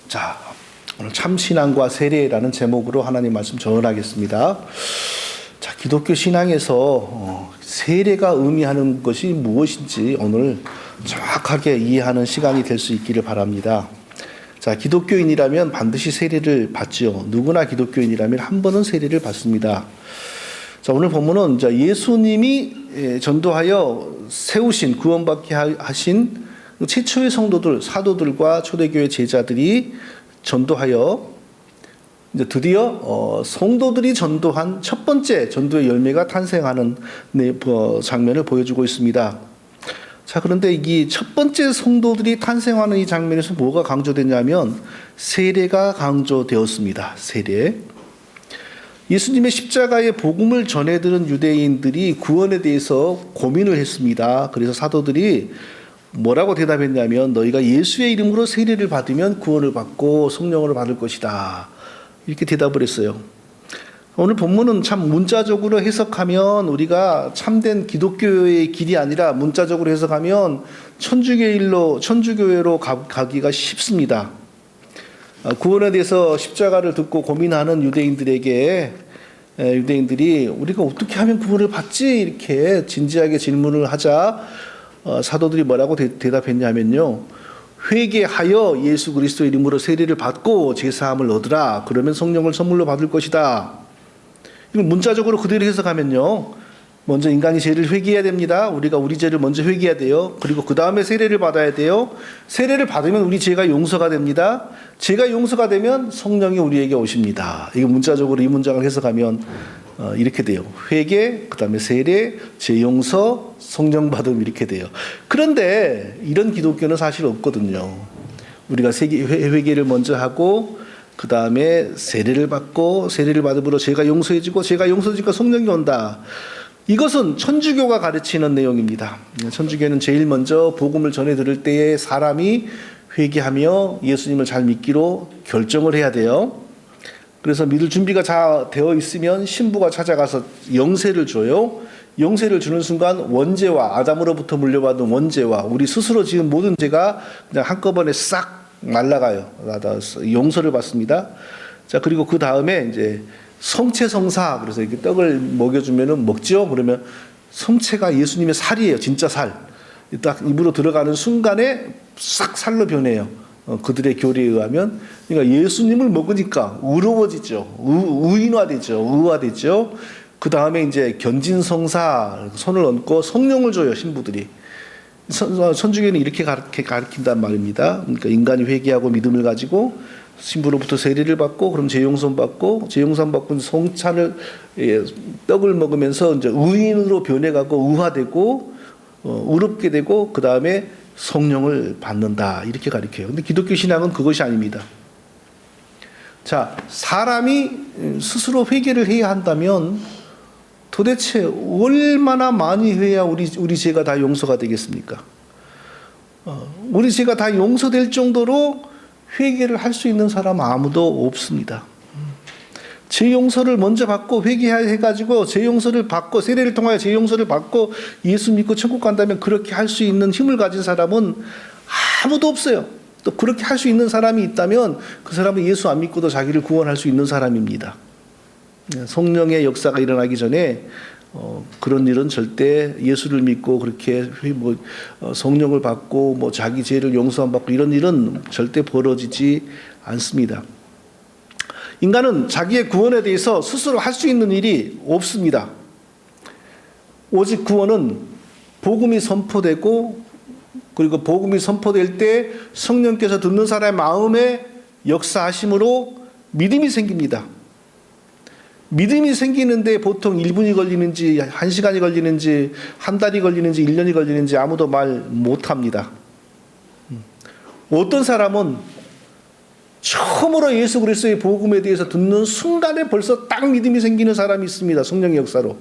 자, 오늘 참신앙과 세례라는 제목으로 하나님 말씀 전하겠습니다. 자, 기독교 신앙에서 세례가 의미하는 것이 무엇인지 오늘 정확하게 이해하는 시간이 될 수 있기를 바랍니다. 자, 기독교인이라면 반드시 세례를 받죠. 누구나 기독교인이라면 한 번은 세례를 받습니다. 자, 오늘 본문은 예수님이 전도하여 세우신 구원받게 하신 최초의 성도들, 사도들과 초대교회 제자들이 전도하여 이제 드디어 성도들이 전도한 첫 번째 전도의 열매가 탄생하는 장면을 보여주고 있습니다. 자, 그런데 이 첫 번째 성도들이 탄생하는 이 장면에서 뭐가 강조되냐면 세례가 강조되었습니다. 세례. 예수님의 십자가의 복음을 전해들은 유대인들이 구원에 대해서 고민을 했습니다. 그래서 사도들이 뭐라고 대답했냐면 너희가 예수의 이름으로 세례를 받으면 구원을 받고 성령을 받을 것이다. 이렇게 대답을 했어요. 오늘 본문은 참 문자적으로 해석하면 우리가 참된 기독교의 길이 아니라 문자적으로 해석하면 천주교회로 가기가 쉽습니다. 구원에 대해서 십자가를 듣고 고민하는 유대인들이 우리가 어떻게 하면 구원을 받지? 이렇게 진지하게 질문을 하자 사도들이 뭐라고 대답했냐면요. 회개하여 예수 그리스도 이름으로 세례를 받고 제사함을 얻으라. 그러면 성령을 선물로 받을 것이다. 이걸 문자적으로 그대로 해석하면요. 먼저 인간이 죄를 회개해야 됩니다. 우리가 우리 죄를 먼저 회개해야 돼요. 그리고 그 다음에 세례를 받아야 돼요. 세례를 받으면 우리 죄가 용서가 됩니다. 죄가 용서가 되면 성령이 우리에게 오십니다. 이거 문자적으로 이 문장을 해석하면 이렇게 돼요. 회개, 그 다음에 세례, 죄 용서, 성령 받음 이렇게 돼요. 그런데 이런 기독교는 사실 없거든요. 우리가 회개를 먼저 하고 그 다음에 세례를 받고 세례를 받음으로 죄가 용서해지고 죄가 용서해지니까 성령이 온다. 이것은 천주교가 가르치는 내용입니다. 천주교는 제일 먼저 복음을 전해 들을 때에 사람이 회개하며 예수님을 잘 믿기로 결정을 해야 돼요. 그래서 믿을 준비가 다 되어 있으면 신부가 찾아가서 영세를 줘요. 영세를 주는 순간 원죄와 아담으로부터 물려받은 원죄와 우리 스스로 지은 모든 죄가 그냥 한꺼번에 싹 날아가요. 용서를 받습니다. 자, 그리고 그 다음에 이제 성체성사, 그래서 이렇게 떡을 먹여주면은 먹죠. 그러면 성체가 예수님의 살이에요. 진짜 살. 딱 입으로 들어가는 순간에 싹 살로 변해요. 그들의 교리에 의하면. 그러니까 예수님을 먹으니까 의로워지죠. 의화되죠. 그 다음에 이제 견진성사, 손을 얹고 성령을 줘요. 신부들이. 천주교는 이렇게 가르친단 말입니다. 그러니까 인간이 회개하고 믿음을 가지고 신부로부터 세례를 받고 그럼 죄용선 받고 성찬을 떡을 먹으면서 이제 의인으로 변해가고 의화되고 의롭게 되고 그 다음에 성령을 받는다 이렇게 가르쳐요. 근데 기독교 신앙은 그것이 아닙니다. 자, 사람이 스스로 회개를 해야 한다면 도대체 얼마나 많이 해야 우리 죄가 다 용서가 되겠습니까? 우리 죄가 다 용서될 정도로 회개를 할 수 있는 사람 아무도 없습니다. 죄 용서를 먼저 받고 회개해가지고 죄 용서를 받고 세례를 통하여 죄 용서를 받고 예수 믿고 천국 간다면 그렇게 할 수 있는 힘을 가진 사람은 아무도 없어요. 또 그렇게 할 수 있는 사람이 있다면 그 사람은 예수 안 믿고도 자기를 구원할 수 있는 사람입니다. 성령의 역사가 일어나기 전에 그런 일은 절대 예수를 믿고 그렇게 성령을 받고 자기 죄를 용서함 받고 이런 일은 절대 벌어지지 않습니다. 인간은 자기의 구원에 대해서 스스로 할 수 있는 일이 없습니다. 오직 구원은 복음이 선포되고 그리고 복음이 선포될 때 성령께서 듣는 사람의 마음에 역사하심으로 믿음이 생깁니다. 믿음이 생기는데 보통 1분이 걸리는지 1시간이 걸리는지 한 달이 걸리는지 1년이 걸리는지 아무도 말 못합니다. 어떤 사람은 처음으로 예수 그리스도의 복음에 대해서 듣는 순간에 벌써 딱 믿음이 생기는 사람이 있습니다. 성령의 역사로.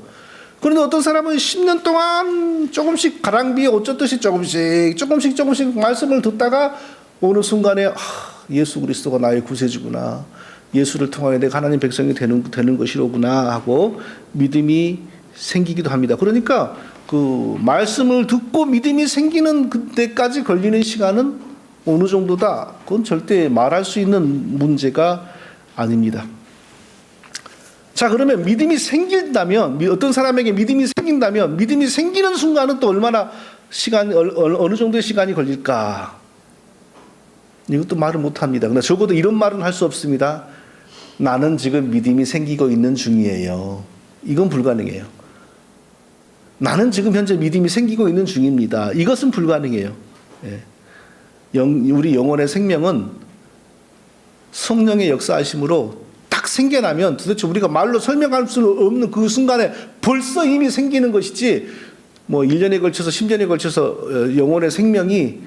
그런데 어떤 사람은 10년 동안 조금씩 가랑비에 옷 젖듯이 조금씩 말씀을 듣다가 어느 순간에 예수 그리스도가 나의 구세주구나. 예수를 통하여 내가 하나님 백성이 되는 것이로구나 하고 믿음이 생기기도 합니다. 그러니까 그 말씀을 듣고 믿음이 생기는 그때까지 걸리는 시간은 어느 정도다. 그건 절대 말할 수 있는 문제가 아닙니다. 자, 그러면 믿음이 생긴다면, 어떤 사람에게 믿음이 생긴다면 믿음이 생기는 순간은 또 얼마나 어느 정도의 시간이 걸릴까? 이것도 말을 못합니다. 그러나 적어도 이런 말은 할 수 없습니다. 나는 지금 믿음이 생기고 있는 중이에요. 이건 불가능해요. 나는 지금 현재 믿음이 생기고 있는 중입니다. 이것은 불가능해요. 우리 영혼의 생명은 성령의 역사하심으로 딱 생겨나면 도대체 우리가 말로 설명할 수 없는 그 순간에 벌써 이미 생기는 것이지, 뭐 1년에 걸쳐서 10년에 걸쳐서 영혼의 생명이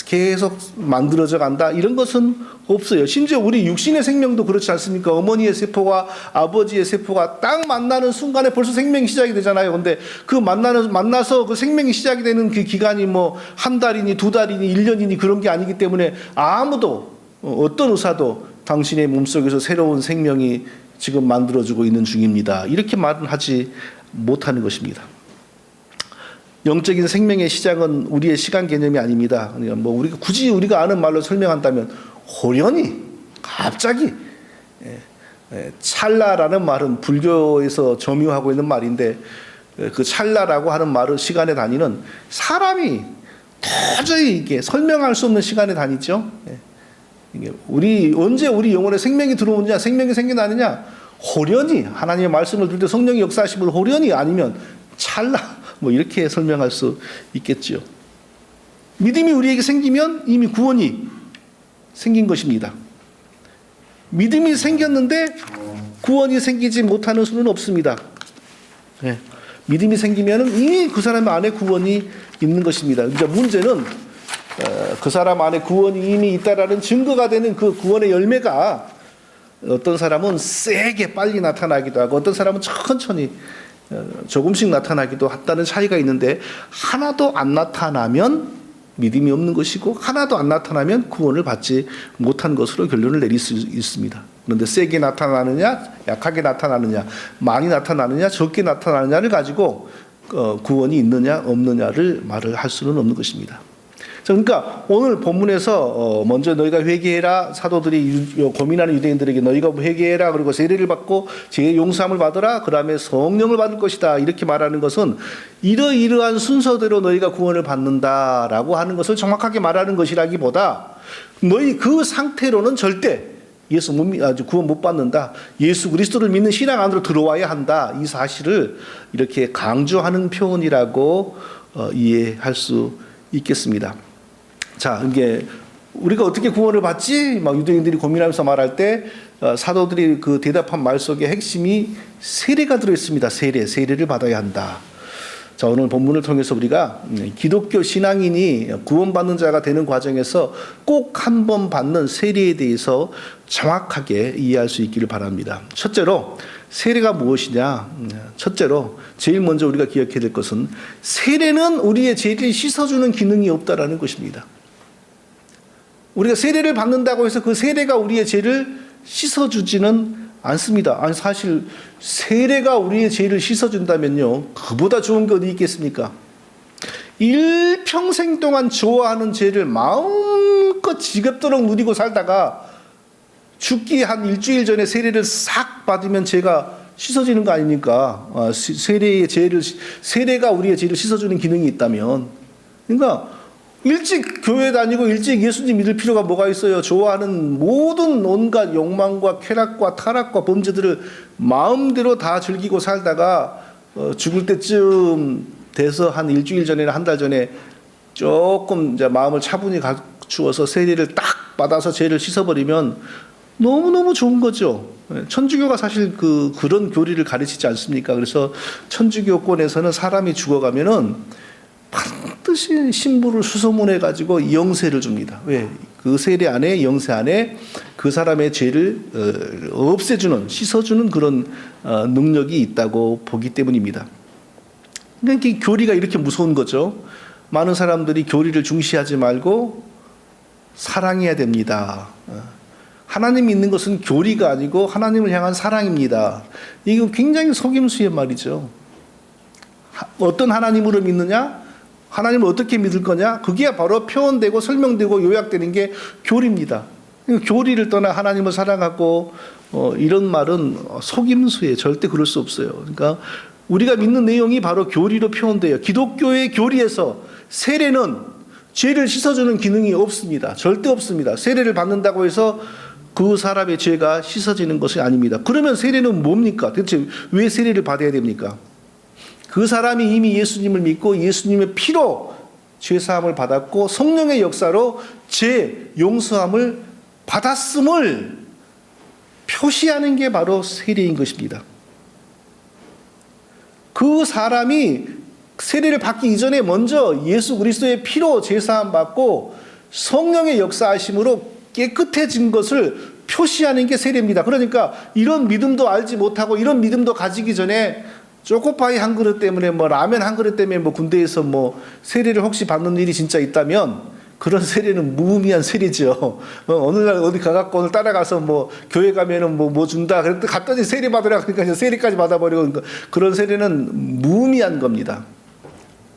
계속 만들어져 간다, 이런 것은 없어요. 심지어 우리 육신의 생명도 그렇지 않습니까? 어머니의 세포와 아버지의 세포가 딱 만나는 순간에 벌써 생명이 시작이 되잖아요. 근데 그 만나서 그 생명이 시작이 되는 그 기간이 뭐 한 달이니 두 달이니 1년이니 그런 게 아니기 때문에 아무도, 어떤 의사도 당신의 몸속에서 새로운 생명이 지금 만들어지고 있는 중입니다, 이렇게 말은 하지 못하는 것입니다. 영적인 생명의 시작은 우리의 시간 개념이 아닙니다. 그러니까 뭐 굳이 우리가 아는 말로 설명한다면 호련히 갑자기, 찰나라는 말은 불교에서 점유하고 있는 말인데, 그 찰나라고 하는 말은 시간의 단위는 사람이 도저히 이게 설명할 수 없는 시간의 단위죠. 이게 언제 우리 영혼에 생명이 들어오느냐, 생명이 생겨나느냐, 호련히 하나님의 말씀을 들을 때 성령의 역사하심을 호련히, 아니면 찰나, 뭐 이렇게 설명할 수 있겠죠. 믿음이 우리에게 생기면 이미 구원이 생긴 것입니다. 믿음이 생겼는데 구원이 생기지 못하는 수는 없습니다. 믿음이 생기면 이미 그 사람 안에 구원이 있는 것입니다. 이제 문제는 그 사람 안에 구원이 이미 있다라는 증거가 되는 그 구원의 열매가 어떤 사람은 세게 빨리 나타나기도 하고 어떤 사람은 천천히 조금씩 나타나기도 한다는 차이가 있는데, 하나도 안 나타나면 믿음이 없는 것이고 하나도 안 나타나면 구원을 받지 못한 것으로 결론을 내릴 수 있습니다. 그런데 세게 나타나느냐 약하게 나타나느냐, 많이 나타나느냐 적게 나타나느냐를 가지고 구원이 있느냐 없느냐를 말을 할 수는 없는 것입니다. 그러니까 오늘 본문에서 먼저 너희가 회개해라, 사도들이 고민하는 유대인들에게 너희가 회개해라, 그리고 세례를 받고 죄의 용서함을 받으라, 그 다음에 성령을 받을 것이다, 이렇게 말하는 것은 이러이러한 순서대로 너희가 구원을 받는다라고 하는 것을 정확하게 말하는 것이라기보다, 너희 그 상태로는 절대 구원 못 받는다, 예수 그리스도를 믿는 신앙 안으로 들어와야 한다, 이 사실을 이렇게 강조하는 표현이라고 이해할 수 있겠습니다. 자, 이게 우리가 어떻게 구원을 받지? 막 유대인들이 고민하면서 말할 때 사도들이 그 대답한 말 속에 핵심이 세례가 들어 있습니다. 세례를 받아야 한다. 자, 오늘 본문을 통해서 우리가 기독교 신앙인이 구원받는 자가 되는 과정에서 꼭 한 번 받는 세례에 대해서 정확하게 이해할 수 있기를 바랍니다. 첫째로 세례가 무엇이냐? 첫째로 제일 먼저 우리가 기억해야 될 것은 세례는 우리의 죄를 씻어주는 기능이 없다라는 것입니다. 우리가 세례를 받는다고 해서 그 세례가 우리의 죄를 씻어주지는 않습니다. 아니, 사실 세례가 우리의 죄를 씻어준다면요, 그보다 좋은 게 어디 있겠습니까? 일평생 동안 좋아하는 죄를 마음껏 지겹도록 누리고 살다가 죽기 한 일주일 전에 세례를 싹 받으면 죄가 씻어지는 거 아닙니까? 세례가 우리의 죄를 씻어주는 기능이 있다면, 그러니까 일찍 교회 다니고 일찍 예수님 믿을 필요가 뭐가 있어요? 좋아하는 모든 온갖 욕망과 쾌락과 타락과 범죄들을 마음대로 다 즐기고 살다가 죽을 때쯤 돼서 한 일주일 전이나 한 달 전에 조금 이제 마음을 차분히 갖추어서 세례를 딱 받아서 죄를 씻어버리면 너무너무 좋은 거죠. 천주교가 사실 그런 교리를 가르치지 않습니까? 그래서 천주교권에서는 사람이 죽어가면은 반드시 신부를 수소문해 가지고 영세를 줍니다. 왜? 그 세례 안에, 영세 안에 그 사람의 죄를 없애주는, 씻어주는 그런 능력이 있다고 보기 때문입니다. 그러니까 이 교리가 이렇게 무서운 거죠. 많은 사람들이 교리를 중시하지 말고 사랑해야 됩니다. 하나님 믿는 것은 교리가 아니고 하나님을 향한 사랑입니다. 이거 굉장히 속임수의 말이죠. 어떤 하나님으로 믿느냐? 하나님을 어떻게 믿을 거냐? 그게 바로 표현되고 설명되고 요약되는 게 교리입니다. 교리를 떠나 하나님을 사랑하고 이런 말은 속임수예요. 절대 그럴 수 없어요. 그러니까 우리가 믿는 내용이 바로 교리로 표현돼요. 기독교의 교리에서 세례는 죄를 씻어주는 기능이 없습니다. 절대 없습니다. 세례를 받는다고 해서 그 사람의 죄가 씻어지는 것이 아닙니다. 그러면 세례는 뭡니까? 대체 왜 세례를 받아야 됩니까? 그 사람이 이미 예수님을 믿고 예수님의 피로 죄사함을 받았고 성령의 역사로 죄 용서함을 받았음을 표시하는 게 바로 세례인 것입니다. 그 사람이 세례를 받기 이전에 먼저 예수 그리스도의 피로 죄사함 받고 성령의 역사하심으로 깨끗해진 것을 표시하는 게 세례입니다. 그러니까 이런 믿음도 알지 못하고 이런 믿음도 가지기 전에 초코파이 한 그릇 때문에 라면 한 그릇 때문에 군대에서 세례를 혹시 받는 일이 진짜 있다면 그런 세례는 무의미한 세례죠. 어느 날 어디 가갖고 오늘 따라가서 교회 가면은 뭐 준다. 그랬더니 갔더니 세례 받으라. 그러니까 세례까지 받아버리고 그러니까 그런 세례는 무의미한 겁니다.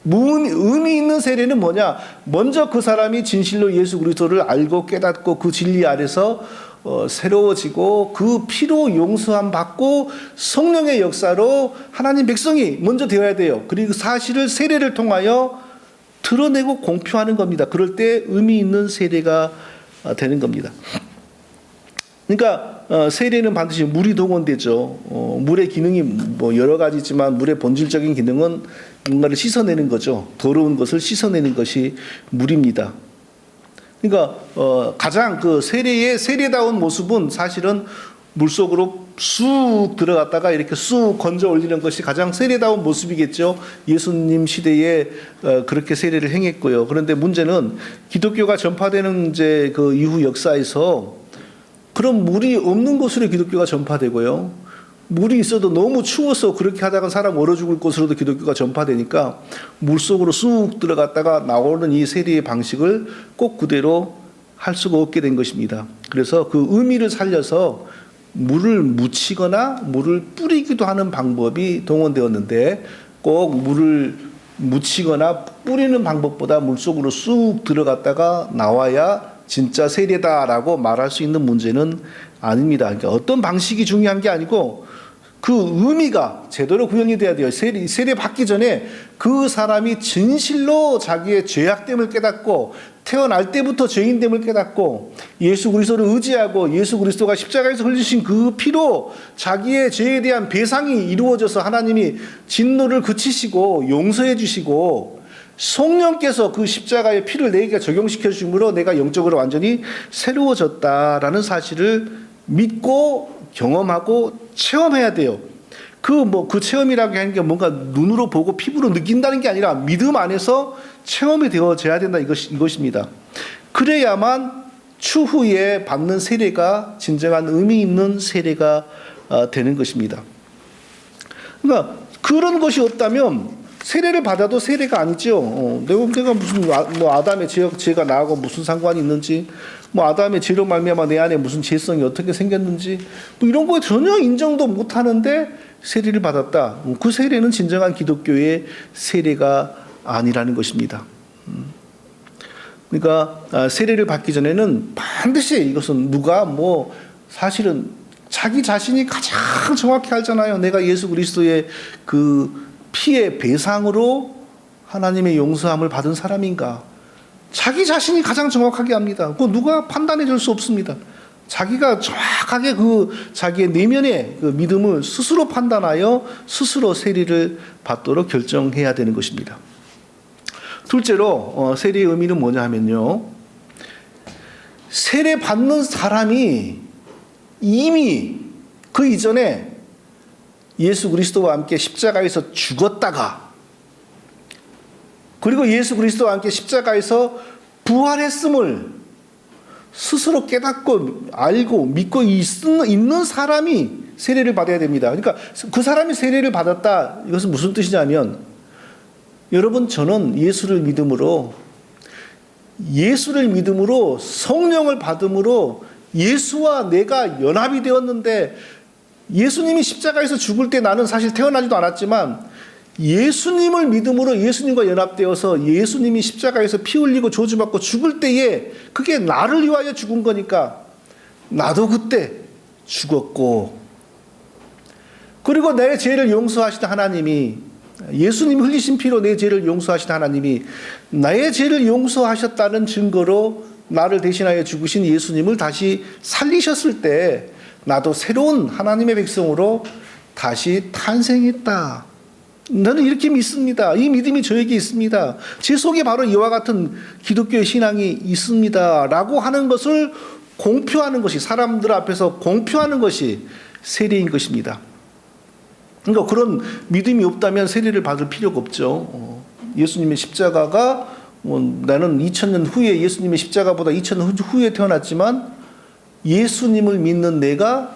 의미 있는 세례는 뭐냐? 먼저 그 사람이 진실로 예수 그리스도를 알고 깨닫고 그 진리 아래서 새로워지고 그 피로 용서함 받고 성령의 역사로 하나님 백성이 먼저 되어야 돼요. 그리고 사실을 세례를 통하여 드러내고 공표하는 겁니다. 그럴 때 의미 있는 세례가 되는 겁니다. 그러니까 세례는 반드시 물이 동원되죠. 물의 기능이 여러 가지지만 물의 본질적인 기능은 뭔가를 씻어내는 거죠. 더러운 것을 씻어내는 것이 물입니다. 그러니까 가장 그 세례의 세례다운 모습은 사실은 물속으로 쑥 들어갔다가 이렇게 쑥 건져 올리는 것이 가장 세례다운 모습이겠죠. 예수님 시대에 그렇게 세례를 행했고요. 그런데 문제는 기독교가 전파되는 이제 그 이후 역사에서 그런 물이 없는 곳으로 기독교가 전파되고요. 물이 있어도 너무 추워서 그렇게 하다가 사람 얼어 죽을 곳으로도 기독교가 전파되니까 물속으로 쑥 들어갔다가 나오는 이 세례의 방식을 꼭 그대로 할 수가 없게 된 것입니다. 그래서 그 의미를 살려서 물을 묻히거나 물을 뿌리기도 하는 방법이 동원되었는데 꼭 물을 묻히거나 뿌리는 방법보다 물속으로 쑥 들어갔다가 나와야 진짜 세례다라고 말할 수 있는 문제는 아닙니다. 그러니까 어떤 방식이 중요한 게 아니고 그 의미가 제대로 구현이 돼야 돼요. 세례 받기 전에 그 사람이 진실로 자기의 죄악됨을 깨닫고 태어날 때부터 죄인됨을 깨닫고 예수 그리스도를 의지하고 예수 그리스도가 십자가에서 흘리신 그 피로 자기의 죄에 대한 배상이 이루어져서 하나님이 진노를 그치시고 용서해 주시고 성령께서 그 십자가의 피를 내게 적용시켜 주므로 내가 영적으로 완전히 새로워졌다라는 사실을 믿고 경험하고 체험해야 돼요. 그 체험이라고 하는 게 뭔가 눈으로 보고 피부로 느낀다는 게 아니라 믿음 안에서 체험이 되어져야 된다 이것입니다. 그래야만 추후에 받는 세례가 진정한 의미 있는 세례가 되는 것입니다. 그러니까 그런 것이 없다면 세례를 받아도 세례가 아니죠. 내가 무슨 아담의 죄가 나하고 무슨 상관이 있는지, 아담의 죄로 말미암아 내 안에 무슨 죄성이 어떻게 생겼는지, 이런 거에 전혀 인정도 못 하는데 세례를 받았다. 그 세례는 진정한 기독교의 세례가 아니라는 것입니다. 그러니까 세례를 받기 전에는 반드시 이것은 사실은 자기 자신이 가장 정확히 알잖아요. 내가 예수 그리스도의 그 피의 배상으로 하나님의 용서함을 받은 사람인가. 자기 자신이 가장 정확하게 압니다. 누가 판단해 줄 수 없습니다. 자기가 정확하게 자기의 내면의 그 믿음을 스스로 판단하여 스스로 세례를 받도록 결정해야 되는 것입니다. 둘째로 세례의 의미는 뭐냐 하면요. 세례 받는 사람이 이미 그 이전에 예수 그리스도와 함께 십자가에서 죽었다가 그리고 예수 그리스도와 함께 십자가에서 부활했음을 스스로 깨닫고 알고 믿고 있는 사람이 세례를 받아야 됩니다. 그러니까 그 사람이 세례를 받았다. 이것은 무슨 뜻이냐면 여러분 저는 예수를 믿음으로 성령을 받음으로 예수와 내가 연합이 되었는데 예수님이 십자가에서 죽을 때 나는 사실 태어나지도 않았지만 예수님을 믿음으로 예수님과 연합되어서 예수님이 십자가에서 피 흘리고 저주받고 죽을 때에 그게 나를 위하여 죽은 거니까 나도 그때 죽었고, 그리고 내 죄를 용서하시는 하나님이, 예수님 흘리신 피로 내 죄를 용서하시는 하나님이 나의 죄를 용서하셨다는 증거로 나를 대신하여 죽으신 예수님을 다시 살리셨을 때 나도 새로운 하나님의 백성으로 다시 탄생했다. 나는 이렇게 믿습니다. 이 믿음이 저에게 있습니다. 제 속에 바로 이와 같은 기독교의 신앙이 있습니다. 라고 하는 것을 공표하는 것이, 사람들 앞에서 공표하는 것이 세례인 것입니다. 그러니까 그런 믿음이 없다면 세례를 받을 필요가 없죠. 예수님의 십자가가 나는 2000년 후에, 예수님의 십자가보다 2000년 후에 태어났지만 예수님을 믿는 내가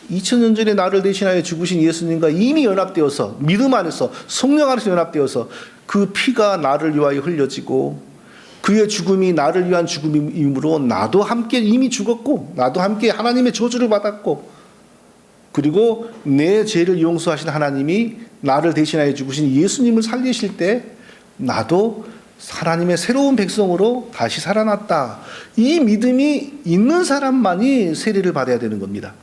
2000년 전에 나를 대신하여 죽으신 예수님과 이미 연합되어서, 믿음 안에서, 성령 안에서 연합되어서 그 피가 나를 위하여 흘려지고 그의 죽음이 나를 위한 죽음이므로 나도 함께 이미 죽었고 나도 함께 하나님의 저주를 받았고, 그리고 내 죄를 용서하신 하나님이 나를 대신하여 죽으신 예수님을 살리실 때 나도 하나님의 새로운 백성으로 다시 살아났다. 이 믿음이 있는 사람만이 세례를 받아야 되는 겁니다.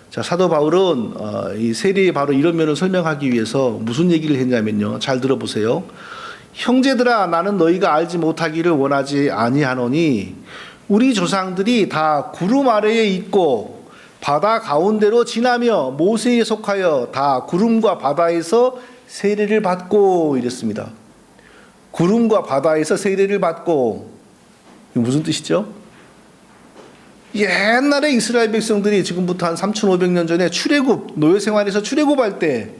자, 사도 바울은 이 세례의 바로 이런 면을 설명하기 위해서 무슨 얘기를 했냐면요. 잘 들어보세요. 형제들아, 나는 너희가 알지 못하기를 원하지 아니하노니 우리 조상들이 다 구름 아래에 있고 바다 가운데로 지나며 모세에 속하여 다 구름과 바다에서 세례를 받고, 이랬습니다. 구름과 바다에서 세례를 받고, 무슨 뜻이죠? 옛날에 이스라엘 백성들이 지금부터 한 3,500년 전에 출애굽, 노예 생활에서 출애굽할 때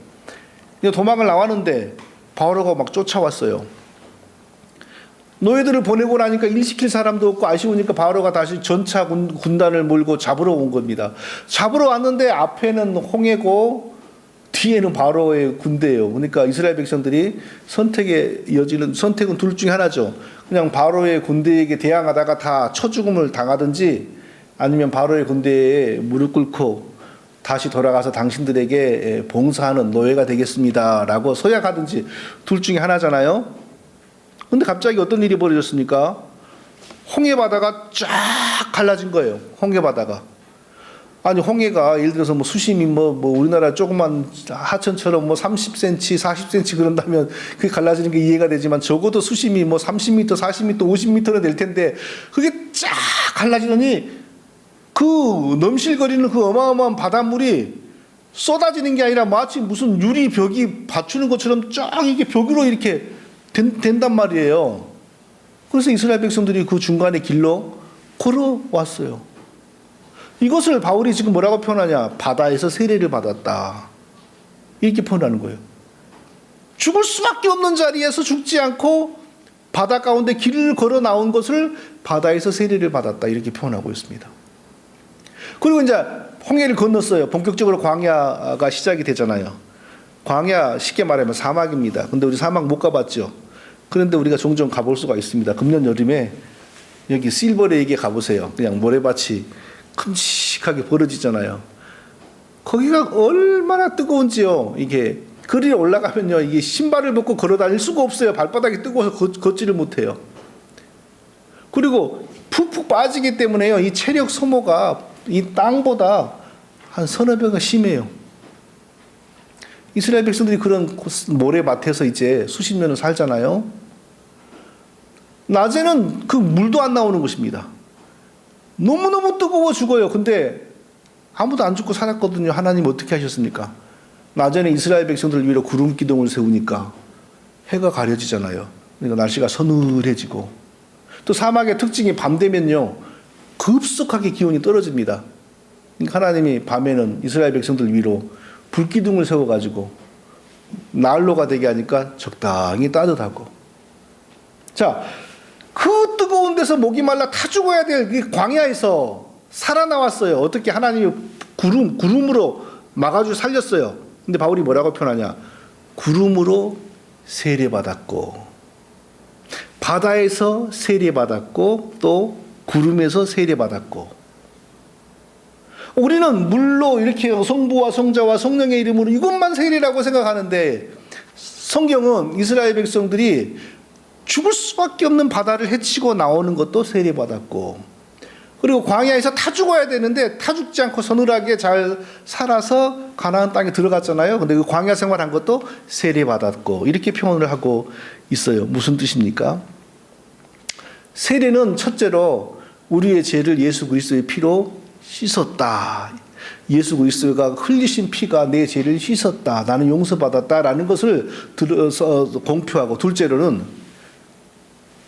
도망을 나왔는데 바로가 막 쫓아왔어요. 노예들을 보내고 나니까 일 시킬 사람도 없고 아쉬우니까 바로가 다시 전차 군단을 몰고 잡으러 온 겁니다. 잡으러 왔는데 앞에는 홍해고 뒤에는 바로의 군대예요. 그러니까 이스라엘 백성들이 선택은 둘 중에 하나죠. 그냥 바로의 군대에게 대항하다가 다 처죽음을 당하든지 아니면 바로의 군대에 무릎 꿇고 다시 돌아가서 당신들에게 봉사하는 노예가 되겠습니다라고 서약하든지 둘 중에 하나잖아요. 근데 갑자기 어떤 일이 벌어졌습니까? 홍해 바다가 쫙 갈라진 거예요. 홍해 바다가. 아니, 홍해가 예를 들어서 뭐 수심이 뭐 우리나라 조그만 하천처럼 뭐 30cm, 40cm 그런다면 그게 갈라지는 게 이해가 되지만 적어도 수심이 뭐 30m, 40m, 50m는 될 텐데 그게 쫙 갈라지더니 그 넘실거리는 그 어마어마한 바닷물이 쏟아지는 게 아니라 마치 무슨 유리 벽이 받추는 것처럼 쫙 이게 벽으로 이렇게 된단 말이에요. 그래서 이스라엘 백성들이 그 중간에 길로 걸어왔어요. 이것을 바울이 지금 뭐라고 표현하냐? 바다에서 세례를 받았다. 이렇게 표현하는 거예요. 죽을 수밖에 없는 자리에서 죽지 않고 바다 가운데 길을 걸어 나온 것을 바다에서 세례를 받았다. 이렇게 표현하고 있습니다. 그리고 이제 홍해를 건넜어요. 본격적으로 광야가 시작이 되잖아요. 광야 쉽게 말하면 사막입니다. 근데 우리 사막 못 가봤죠. 그런데 우리가 종종 가볼 수가 있습니다. 금년 여름에 여기 실버레이크에 가보세요. 그냥 모래밭이 큼직하게 벌어지잖아요. 거기가 얼마나 뜨거운지요. 이게 거리에 올라가면요, 이게 신발을 벗고 걸어 다닐 수가 없어요. 발바닥이 뜨거워서 걷지를 못해요. 그리고 푹푹 빠지기 때문에요, 이 체력 소모가 이 땅보다 한 서너 배가 심해요. 이스라엘 백성들이 그런 모래밭에서 이제 수십 년을 살잖아요. 낮에는 그 물도 안 나오는 것입니다. 너무너무 뜨거워 죽어요. 근데 아무도 안 죽고 살았거든요. 하나님 어떻게 하셨습니까? 낮에는 이스라엘 백성들을 위로 구름 기둥을 세우니까 해가 가려지잖아요. 그러니까 날씨가 서늘해지고, 또 사막의 특징이 밤 되면요, 급속하게 기온이 떨어집니다. 그러니까 하나님이 밤에는 이스라엘 백성들 위로 불기둥을 세워가지고 난로가 되게 하니까 적당히 따뜻하고. 자, 그 뜨거운 데서 목이 말라 타 죽어야 될 광야에서 살아나왔어요. 어떻게 하나님이 구름으로 막아주 살렸어요. 근데 바울이 뭐라고 표현하냐? 구름으로 세례받았고, 바다에서 세례받았고, 또 구름에서 세례받았고. 우리는 물로 이렇게 성부와 성자와 성령의 이름으로 이것만 세례라고 생각하는데 성경은 이스라엘 백성들이 죽을 수밖에 없는 바다를 헤치고 나오는 것도 세례받았고, 그리고 광야에서 타 죽어야 되는데 타 죽지 않고 서늘하게 잘 살아서 가나안 땅에 들어갔잖아요. 근데 그 광야 생활한 것도 세례받았고, 이렇게 표현을 하고 있어요. 무슨 뜻입니까? 세례는 첫째로 우리의 죄를 예수 그리스도의 피로 씻었다. 예수 그리스도가 흘리신 피가 내 죄를 씻었다. 나는 용서받았다라는 것을 들어서 공표하고, 둘째로는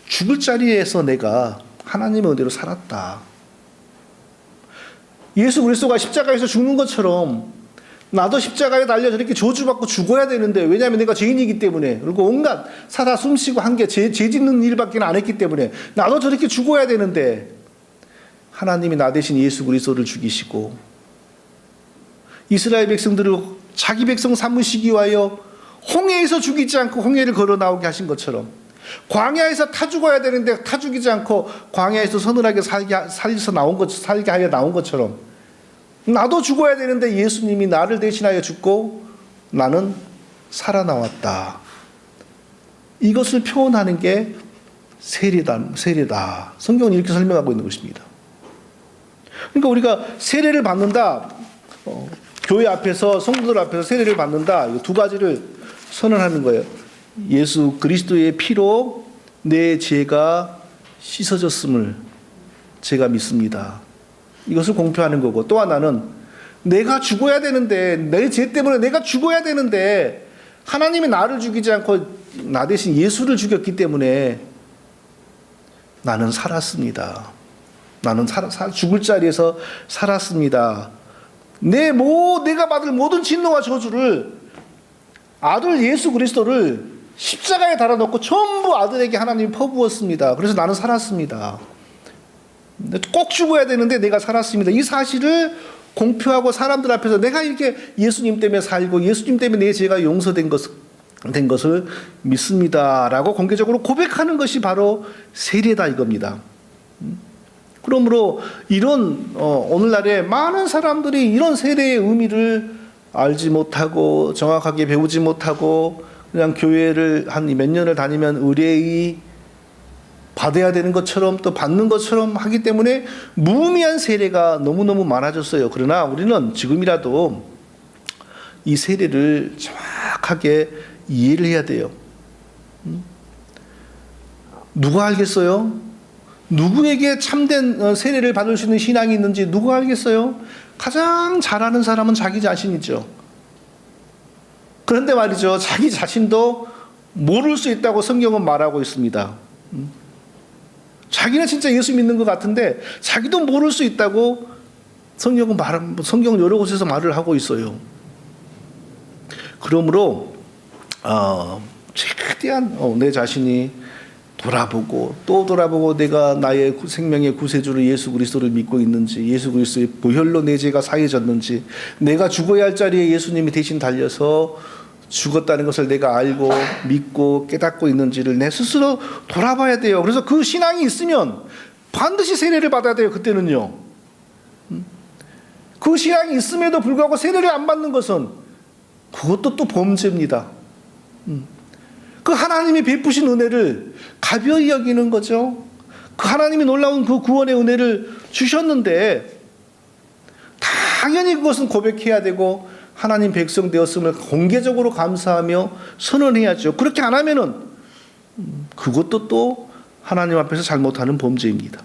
죽을 자리에서 내가 하나님의 은혜로 살았다. 예수 그리스도가 십자가에서 죽는 것처럼 나도 십자가에 달려 저렇게 저주받고 죽어야 되는데, 왜냐하면 내가 죄인이기 때문에, 그리고 온갖 살아 숨쉬고 한 게 죄 짓는 일밖에 안 했기 때문에 나도 저렇게 죽어야 되는데, 하나님이 나 대신 예수 그리스도를 죽이시고 이스라엘 백성들을 자기 백성 삼으시기 위하여 홍해에서 죽이지 않고 홍해를 걸어 나오게 하신 것처럼, 광야에서 타 죽어야 되는데 타 죽이지 않고 광야에서 서늘하게 살게 하여 나온 것처럼, 나도 죽어야 되는데 예수님이 나를 대신하여 죽고 나는 살아나왔다. 이것을 표현하는 게 세례다. 성경은 이렇게 설명하고 있는 것입니다. 그러니까 우리가 세례를 받는다, 교회 앞에서, 성도들 앞에서 세례를 받는다, 이 두 가지를 선언하는 거예요. 예수 그리스도의 피로 내 죄가 씻어졌음을 제가 믿습니다. 이것을 공표하는 거고, 또 하나는 내가 죽어야 되는데, 내 죄 때문에 내가 죽어야 되는데 하나님이 나를 죽이지 않고 나 대신 예수를 죽였기 때문에 나는 살았습니다. 나는 죽을 자리에서 살았습니다. 내가 받을 모든 진노와 저주를 아들 예수 그리스도를 십자가에 달아놓고 전부 아들에게 하나님이 퍼부었습니다. 그래서 나는 살았습니다. 꼭 죽어야 되는데 내가 살았습니다. 이 사실을 공표하고 사람들 앞에서 내가 이렇게 예수님 때문에 살고 예수님 때문에 내 죄가 용서된 것을 믿습니다라고 공개적으로 고백하는 것이 바로 세례다 이겁니다. 그러므로 이런 오늘날에 많은 사람들이 이런 세례의 의미를 알지 못하고 정확하게 배우지 못하고 그냥 교회를 한 몇 년을 다니면 의뢰의 받아야 되는 것처럼 또 받는 것처럼 하기 때문에 무의미한 세례가 너무너무 많아졌어요. 그러나 우리는 지금이라도 이 세례를 정확하게 이해를 해야 돼요. 누가 알겠어요? 누구에게 참된 세례를 받을 수 있는 신앙이 있는지 누가 알겠어요? 가장 잘 아는 사람은 자기 자신이죠. 그런데 말이죠, 자기 자신도 모를 수 있다고 성경은 말하고 있습니다. 자기는 진짜 예수 믿는 것 같은데 자기도 모를 수 있다고 성경은 여러 곳에서 말을 하고 있어요. 그러므로 최대한 내 자신이 돌아보고 또 돌아보고 내가 나의 생명의 구세주를 예수 그리스도를 믿고 있는지, 예수 그리스도의 보혈로 내 죄가 사해졌는지, 내가 죽어야 할 자리에 예수님이 대신 달려서 죽었다는 것을 내가 알고 믿고 깨닫고 있는지를 내 스스로 돌아봐야 돼요. 그래서 그 신앙이 있으면 반드시 세례를 받아야 돼요. 그때는요. 그 신앙이 있음에도 불구하고 세례를 안 받는 것은 그것도 또 범죄입니다. 그 하나님이 베푸신 은혜를 가벼이 여기는 거죠. 그 하나님이 놀라운 그 구원의 은혜를 주셨는데 당연히 그것은 고백해야 되고 하나님 백성 되었음을 공개적으로 감사하며 선언해야죠. 그렇게 안 하면은 그것도 또 하나님 앞에서 잘못하는 범죄입니다.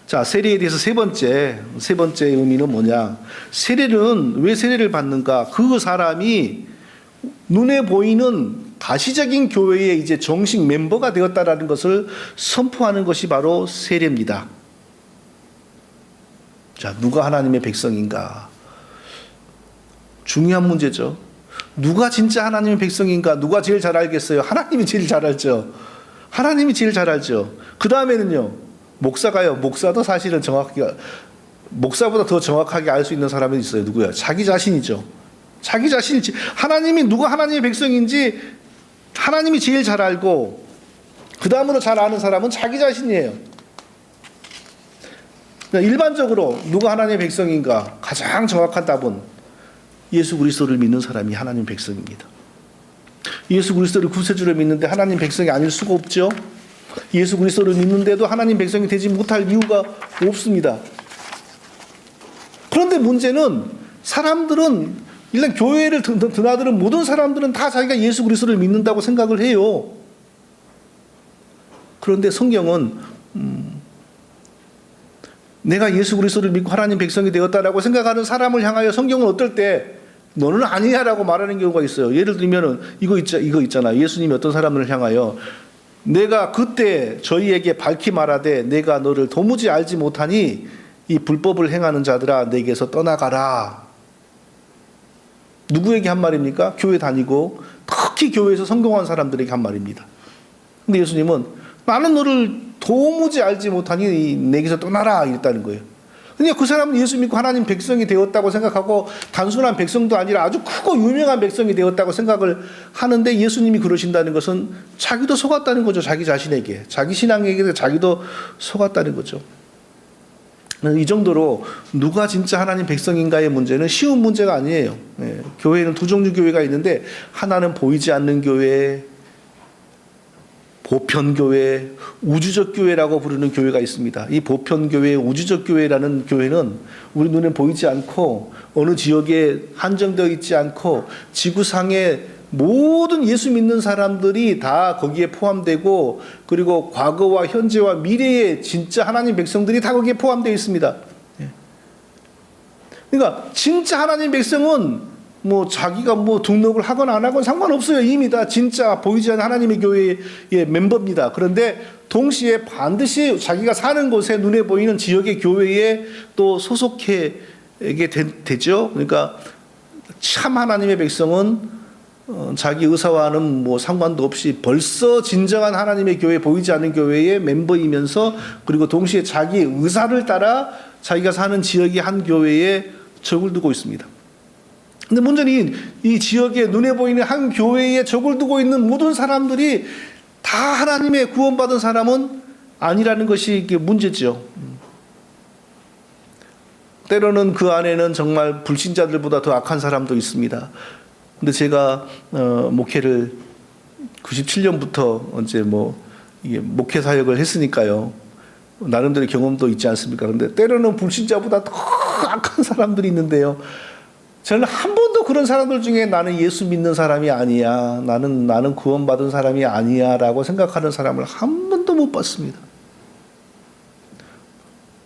자, 세례에 대해서 세 번째 의미는 뭐냐? 세례는 왜 세례를 받는가? 그 사람이 눈에 보이는 가시적인 교회의 이제 정식 멤버가 되었다라는 것을 선포하는 것이 바로 세례입니다. 자, 누가 하나님의 백성인가? 중요한 문제죠. 누가 진짜 하나님의 백성인가? 누가 제일 잘 알겠어요? 하나님이 제일 잘 알죠. 하나님이 제일 잘 알죠. 그 다음에는요, 목사가요. 목사도 사실은 목사보다 더 정확하게 알 수 있는 사람이 있어요. 누구야? 자기 자신이죠. 자기 자신이지. 하나님이 누가 하나님의 백성인지 하나님이 제일 잘 알고 그 다음으로 잘 아는 사람은 자기 자신이에요. 일반적으로 누가 하나님의 백성인가? 가장 정확한 답은 예수 그리스도를 믿는 사람이 하나님의 백성입니다. 예수 그리스도를 구세주로 믿는데 하나님 백성이 아닐 수가 없죠. 예수 그리스도를 믿는데도 하나님 백성이 되지 못할 이유가 없습니다. 그런데 문제는 사람들은, 일단 교회를 드나드는 모든 사람들은 다 자기가 예수 그리스도를 믿는다고 생각을 해요. 그런데 성경은 내가 예수 그리스도를 믿고 하나님 백성이 되었다라고 생각하는 사람을 향하여 성경은 어떨 때 너는 아니야라고 말하는 경우가 있어요. 예를 들면은 이거 있잖아. 예수님이 어떤 사람을 향하여 내가 그때 저희에게 밝히 말하되 내가 너를 도무지 알지 못하니 이 불법을 행하는 자들아 내게서 떠나가라. 누구에게 한 말입니까? 교회 다니고 특히 교회에서 성공한 사람들에게 한 말입니다. 근데 예수님은 나는 너를 도무지 알지 못하니 내게서 떠나라 이랬다는 거예요. 그러니까 그 사람은 예수 믿고 하나님 백성이 되었다고 생각하고 단순한 백성도 아니라 아주 크고 유명한 백성이 되었다고 생각을 하는데 예수님이 그러신다는 것은 자기도 속았다는 거죠. 자기 자신에게. 자기 신앙에게 자기도 속았다는 거죠. 이 정도로 누가 진짜 하나님 백성인가의 문제는 쉬운 문제가 아니에요. 교회는 두 종류 교회가 있는데 하나는 보이지 않는 교회, 보편교회, 우주적 교회라고 부르는 교회가 있습니다. 이 보편교회, 우주적 교회라는 교회는 우리 눈에 보이지 않고 어느 지역에 한정되어 있지 않고 지구상의 모든 예수 믿는 사람들이 다 거기에 포함되고 그리고 과거와 현재와 미래의 진짜 하나님 백성들이 다 거기에 포함되어 있습니다. 그러니까 진짜 하나님 백성은 자기가 등록을 하거나 안 하거나 상관없어요. 이미 다 진짜 보이지 않는 하나님의 교회의 멤버입니다. 그런데 동시에 반드시 자기가 사는 곳에 눈에 보이는 지역의 교회에 또 소속하게 되죠. 그러니까 참 하나님의 백성은 자기 의사와는 상관도 없이 벌써 진정한 하나님의 교회, 보이지 않는 교회의 멤버이면서 그리고 동시에 자기 의사를 따라 자기가 사는 지역의 한 교회에 적을 두고 있습니다. 근데 문제는 이 지역에 눈에 보이는 한 교회에 적을 두고 있는 모든 사람들이 다 하나님의 구원받은 사람은 아니라는 것이 이게 문제죠. 때로는 그 안에는 정말 불신자들보다 더 악한 사람도 있습니다. 근데 제가 목회를 97년부터 이제 이게 목회 사역을 했으니까요. 나름대로 경험도 있지 않습니까? 그런데 때로는 불신자보다 더 악한 사람들이 있는데요. 저는 한 번도 그런 사람들 중에 나는 예수 믿는 사람이 아니야, 나는 구원받은 사람이 아니야라고 생각하는 사람을 한 번도 못 봤습니다.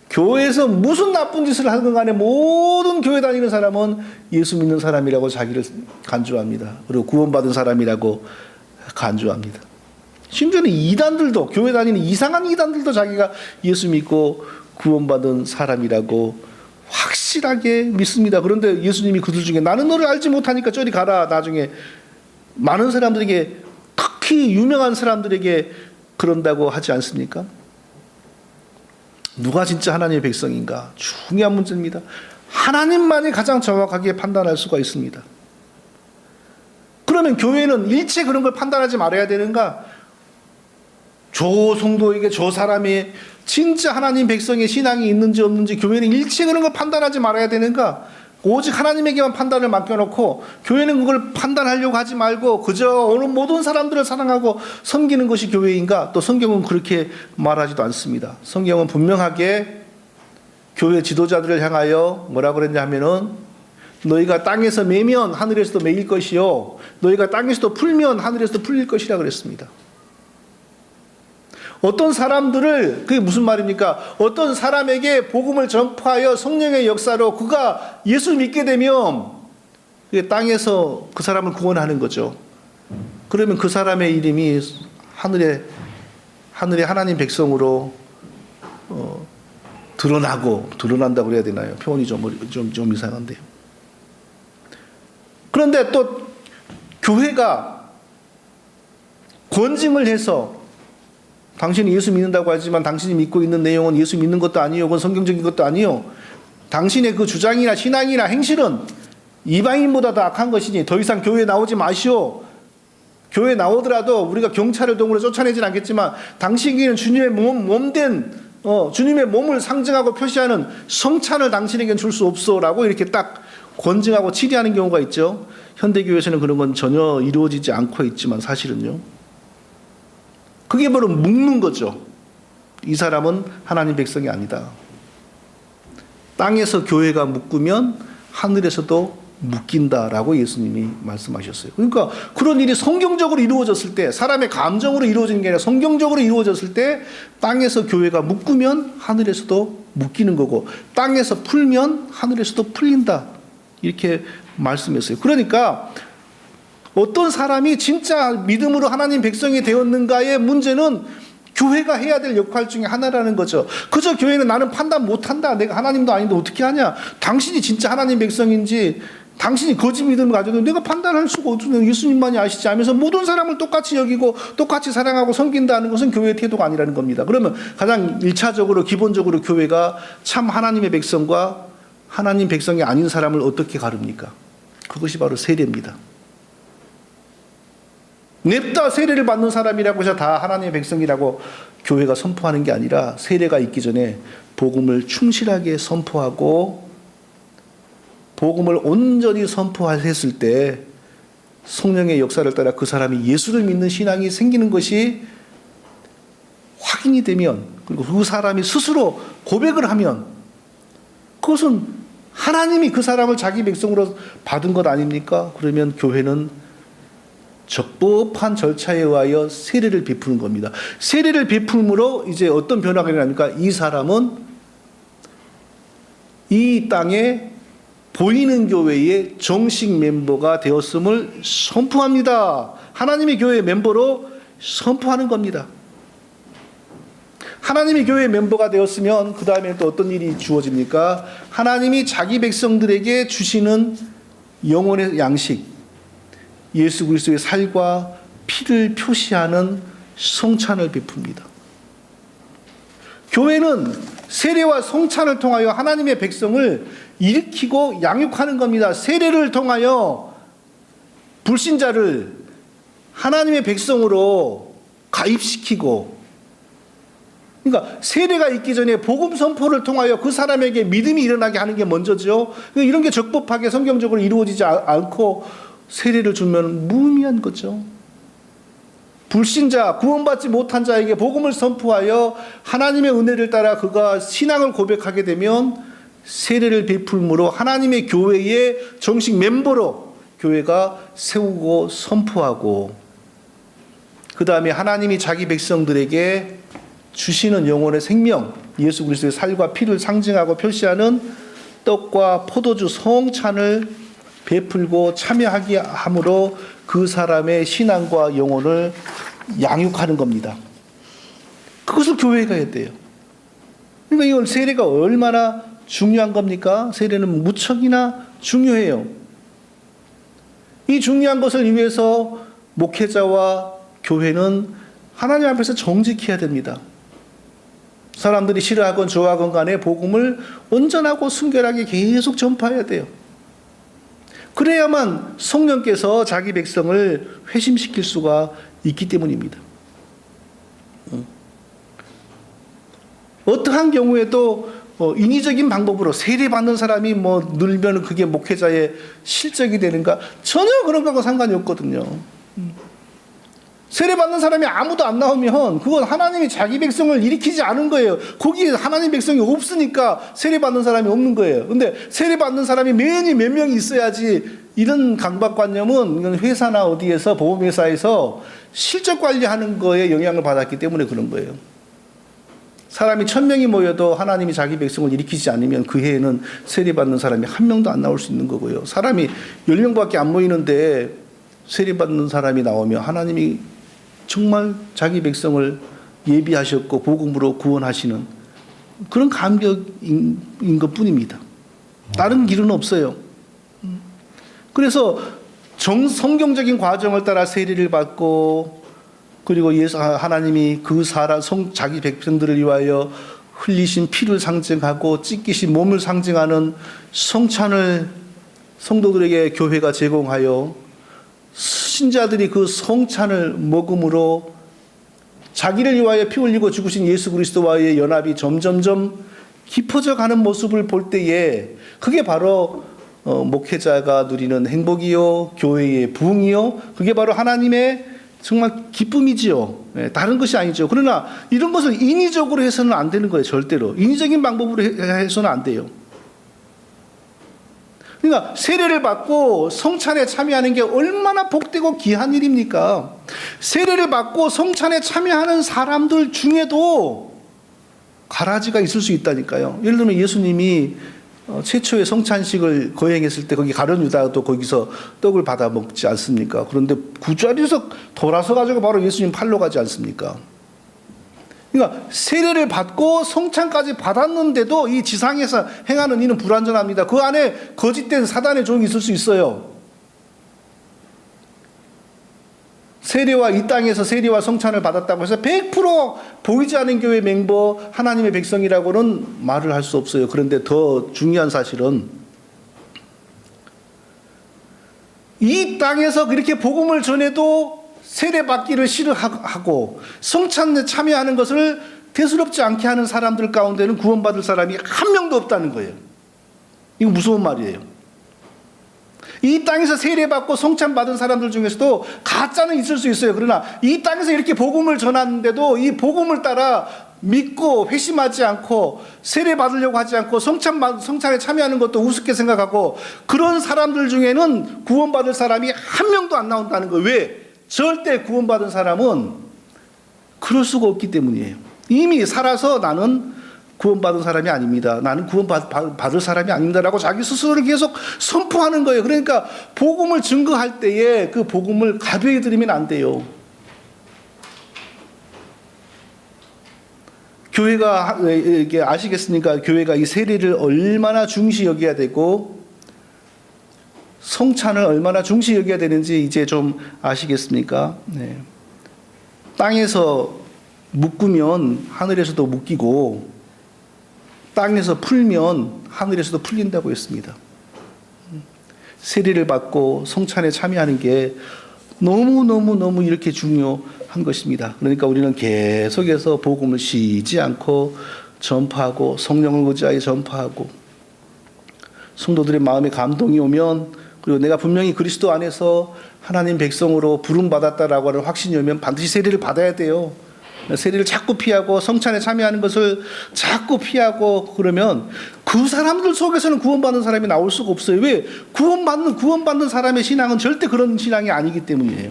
교회에서 무슨 나쁜 짓을 하든 간에 모든 교회 다니는 사람은 예수 믿는 사람이라고 자기를 간주합니다. 그리고 구원받은 사람이라고 간주합니다. 심지어는 이단들도, 교회 다니는 이상한 이단들도 자기가 예수 믿고 구원받은 사람이라고 확실하게 믿습니다. 그런데 예수님이 그들 중에 나는 너를 알지 못하니까 저리 가라. 나중에 많은 사람들에게, 특히 유명한 사람들에게 그런다고 하지 않습니까? 누가 진짜 하나님의 백성인가? 중요한 문제입니다. 하나님만이 가장 정확하게 판단할 수가 있습니다. 그러면 교회는 일체 그런 걸 판단하지 말아야 되는가? 저 성도에게 저 사람의 진짜 하나님 백성의 신앙이 있는지 없는지 교회는 일체 그런 걸 판단하지 말아야 되는가? 오직 하나님에게만 판단을 맡겨놓고 교회는 그걸 판단하려고 하지 말고 그저 어느 모든 사람들을 사랑하고 섬기는 것이 교회인가? 또 성경은 그렇게 말하지도 않습니다. 성경은 분명하게 교회 지도자들을 향하여 뭐라 그랬냐 하면은 너희가 땅에서 매면 하늘에서도 매일 것이요 너희가 땅에서도 풀면 하늘에서도 풀릴 것이라 그랬습니다. 어떤 사람들을, 그게 무슨 말입니까? 어떤 사람에게 복음을 전파하여 성령의 역사로 그가 예수 믿게 되면 땅에서 그 사람을 구원하는 거죠. 그러면 그 사람의 이름이 하늘의 하나님 백성으로 드러난다고 그래야 되나요? 표현이 좀 이상한데요. 그런데 또 교회가 권징을 해서 당신이 예수 믿는다고 하지만 당신이 믿고 있는 내용은 예수 믿는 것도 아니요, 그건 성경적인 것도 아니요. 당신의 그 주장이나 신앙이나 행실은 이방인보다 더 악한 것이니 더 이상 교회에 나오지 마시오. 교회에 나오더라도 우리가 경찰을 동으로 쫓아내진 않겠지만 당신에게는 주님의 주님의 몸을 상징하고 표시하는 성찬을 당신에게는 줄 수 없소라고 이렇게 딱 권증하고 치리하는 경우가 있죠. 현대교회에서는 그런 건 전혀 이루어지지 않고 있지만 사실은요. 그게 바로 묶는 거죠. 이 사람은 하나님 백성이 아니다. 땅에서 교회가 묶으면 하늘에서도 묶인다라고 예수님이 말씀하셨어요. 그러니까 그런 일이 성경적으로 이루어졌을 때, 사람의 감정으로 이루어지는 게 아니라 성경적으로 이루어졌을 때 땅에서 교회가 묶으면 하늘에서도 묶이는 거고, 땅에서 풀면 하늘에서도 풀린다, 이렇게 말씀했어요. 그러니까 어떤 사람이 진짜 믿음으로 하나님 백성이 되었는가의 문제는 교회가 해야 될 역할 중에 하나라는 거죠. 그저 교회는 나는 판단 못한다, 내가 하나님도 아닌데 어떻게 하냐, 당신이 진짜 하나님 백성인지 당신이 거짓 믿음을 가져도 내가 판단할 수가 없으면 예수님만이 아시지 하면서 모든 사람을 똑같이 여기고 똑같이 사랑하고 섬긴다는 것은 교회의 태도가 아니라는 겁니다. 그러면 가장 1차적으로 기본적으로 교회가 참 하나님의 백성과 하나님 백성이 아닌 사람을 어떻게 가릅니까? 그것이 바로 세례입니다. 냅다 세례를 받는 사람이라고 해서 다 하나님의 백성이라고 교회가 선포하는 게 아니라, 세례가 있기 전에 복음을 충실하게 선포하고 복음을 온전히 선포했을 때 성령의 역사를 따라 그 사람이 예수를 믿는 신앙이 생기는 것이 확인이 되면, 그리고 그 사람이 스스로 고백을 하면 그것은 하나님이 그 사람을 자기 백성으로 받은 것 아닙니까? 그러면 교회는 적법한 절차에 의하여 세례를 베푸는 겁니다. 세례를 베풀므로 이제 어떤 변화가 일어납니까? 이 사람은 이 땅에 보이는 교회의 정식 멤버가 되었음을 선포합니다. 하나님의 교회의 멤버로 선포하는 겁니다. 하나님의 교회의 멤버가 되었으면 그 다음에 또 어떤 일이 주어집니까? 하나님이 자기 백성들에게 주시는 영혼의 양식, 예수 그리스도의 살과 피를 표시하는 성찬을 베풉니다. 교회는 세례와 성찬을 통하여 하나님의 백성을 일으키고 양육하는 겁니다. 세례를 통하여 불신자를 하나님의 백성으로 가입시키고, 그러니까 세례가 있기 전에 복음 선포를 통하여 그 사람에게 믿음이 일어나게 하는 게 먼저죠. 이런 게 적법하게 성경적으로 이루어지지 않고 세례를 주면 무의미한 거죠. 불신자, 구원받지 못한 자에게 복음을 선포하여 하나님의 은혜를 따라 그가 신앙을 고백하게 되면 세례를 베풀므로 하나님의 교회의 정식 멤버로 교회가 세우고 선포하고, 그 다음에 하나님이 자기 백성들에게 주시는 영혼의 생명, 예수 그리스도의 살과 피를 상징하고 표시하는 떡과 포도주 성찬을 베풀고 참여하게 함으로 그 사람의 신앙과 영혼을 양육하는 겁니다. 그것을 교회가 해야 돼요. 그러니까 이건 세례가 얼마나 중요한 겁니까? 세례는 무척이나 중요해요. 이 중요한 것을 위해서 목회자와 교회는 하나님 앞에서 정직해야 됩니다. 사람들이 싫어하건 좋아하건 간에 복음을 온전하고 순결하게 계속 전파해야 돼요. 그래야만 성령께서 자기 백성을 회심시킬 수가 있기 때문입니다. 어떠한 경우에도 인위적인 방법으로 세례받는 사람이 늘면 그게 목회자의 실적이 되는가? 전혀 그런 거하고 상관이 없거든요. 세례받는 사람이 아무도 안 나오면 그건 하나님이 자기 백성을 일으키지 않은 거예요. 거기에 하나님 백성이 없으니까 세례받는 사람이 없는 거예요. 근데 세례받는 사람이 매년 몇 명이 있어야지, 이런 강박관념은 이건 회사나 어디에서 보험회사에서 실적 관리하는 거에 영향을 받았기 때문에 그런 거예요. 사람이 1000명이 모여도 하나님이 자기 백성을 일으키지 않으면 그 해에는 세례받는 사람이 한 명도 안 나올 수 있는 거고요. 사람이 10명밖에 안 모이는데 세례받는 사람이 나오면 하나님이 정말 자기 백성을 예비하셨고 복음으로 구원하시는 그런 감격인 것뿐입니다. 다른 길은 없어요. 그래서 성경적인 과정을 따라 세례를 받고, 그리고 하나님이 그 자기 백성들을 위하여 흘리신 피를 상징하고 찢기신 몸을 상징하는 성찬을 성도들에게 교회가 제공하여 신자들이 그 성찬을 먹음으로 자기를 위하여 피 흘리고 죽으신 예수 그리스도와의 연합이 점점점 깊어져 가는 모습을 볼 때에, 그게 바로 목회자가 누리는 행복이요, 교회의 부흥이요, 그게 바로 하나님의 정말 기쁨이지요. 다른 것이 아니죠. 그러나 이런 것을 인위적으로 해서는 안 되는 거예요. 절대로 인위적인 방법으로 해서는 안 돼요. 그러니까 세례를 받고 성찬에 참여하는 게 얼마나 복되고 귀한 일입니까? 세례를 받고 성찬에 참여하는 사람들 중에도 가라지가 있을 수 있다니까요. 예를 들면 예수님이 최초의 성찬식을 거행했을 때 거기 가룟 유다도 거기서 떡을 받아 먹지 않습니까? 그런데 그 자리에서 돌아서 가지고 바로 예수님 팔러 가지 않습니까? 그러니까 세례를 받고 성찬까지 받았는데도 이 지상에서 행하는 이는 불완전합니다. 그 안에 거짓된 사단의 종이 있을 수 있어요. 세례와 이 땅에서 세례와 성찬을 받았다고 해서 100% 보이지 않는 교회 멤버 하나님의 백성이라고는 말을 할 수 없어요. 그런데 더 중요한 사실은 이 땅에서 그렇게 복음을 전해도 세례받기를 싫어하고 성찬에 참여하는 것을 대수롭지 않게 하는 사람들 가운데는 구원받을 사람이 한 명도 없다는 거예요. 이거 무서운 말이에요. 이 땅에서 세례받고 성찬받은 사람들 중에서도 가짜는 있을 수 있어요. 그러나 이 땅에서 이렇게 복음을 전하는데도 이 복음을 따라 믿고 회심하지 않고 세례받으려고 하지 않고 성찬에 참여하는 것도 우습게 생각하고 그런 사람들 중에는 구원받을 사람이 한 명도 안 나온다는 거예요. 왜? 절대 구원받은 사람은 그럴 수가 없기 때문이에요. 이미 살아서 나는 구원받은 사람이 아닙니다. 나는 구원받을 사람이 아닙니다라고 자기 스스로를 계속 선포하는 거예요. 그러니까 복음을 증거할 때에 그 복음을 가벼이 들이면 안 돼요. 교회가 이게 아시겠습니까? 교회가 이 세례를 얼마나 중시 여겨야 되고 성찬을 얼마나 중시 여겨야 되는지 이제 좀 아시겠습니까? 네. 땅에서 묶으면 하늘에서도 묶이고 땅에서 풀면 하늘에서도 풀린다고 했습니다. 세례를 받고 성찬에 참여하는 게 너무 이렇게 중요한 것입니다. 그러니까 우리는 계속해서 복음을 쉬지 않고 전파하고 성령을 의지하여 전파하고 성도들의 마음에 감동이 오면 그리고 내가 분명히 그리스도 안에서 하나님 백성으로 부름받았다라고 하는 확신이 오면 반드시 세례를 받아야 돼요. 세례를 자꾸 피하고 성찬에 참여하는 것을 자꾸 피하고 그러면 그 사람들 속에서는 구원받는 사람이 나올 수가 없어요. 왜? 구원받는 사람의 신앙은 절대 그런 신앙이 아니기 때문이에요.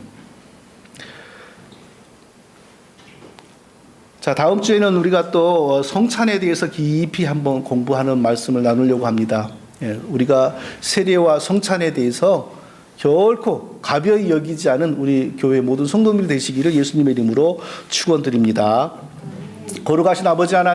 자, 다음 주에는 우리가 또 성찬에 대해서 깊이 한번 공부하는 말씀을 나누려고 합니다. 우리가 세례와 성찬에 대해서 결코 가벼이 여기지 않은 우리 교회 모든 성도님들 되시기를 예수님의 이름으로 축원드립니다. 거룩하신 아버지 하나님,